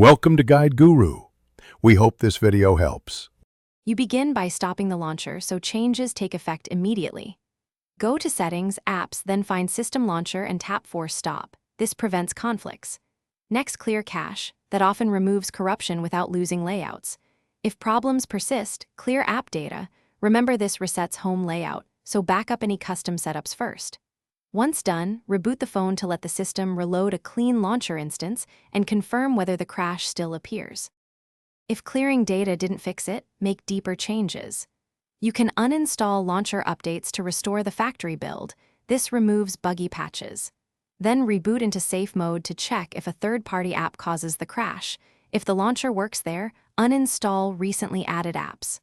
Welcome to Guide Guru. We hope this video helps. You begin by stopping the launcher so changes take effect immediately. Go to Settings, Apps, then find System Launcher and tap Force Stop. This prevents conflicts. Next, clear cache. That often removes corruption without losing layouts. If problems persist, clear app data. Remember, this resets home layout, so back up any custom setups first. Once done, reboot the phone to let the system reload a clean launcher instance and confirm whether the crash still appears. If clearing data didn't fix it, make deeper changes. You can uninstall launcher updates to restore the factory build. This removes buggy patches. Then reboot into safe mode to check if a third-party app causes the crash. If the launcher works there, uninstall recently added apps.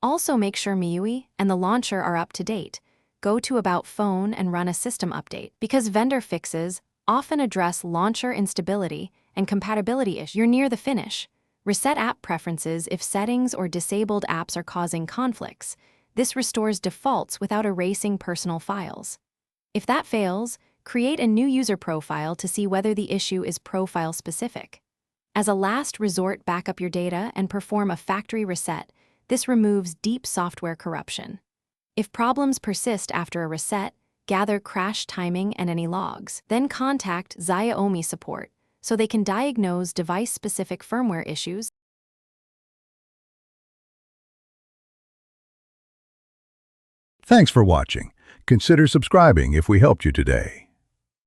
Also make sure MIUI and the launcher are up to date. Go to About Phone and run a system update, because vendor fixes often address launcher instability and compatibility issues. You're near the finish. Reset app preferences if settings or disabled apps are causing conflicts. This restores defaults without erasing personal files. If that fails, create a new user profile to see whether the issue is profile specific. As a last resort, back up your data and perform a factory reset. This removes deep software corruption. If problems persist after a reset, gather crash timing and any logs. Then contact Xiaomi support so they can diagnose device-specific firmware issues. Thanks for watching. Consider subscribing if we helped you today.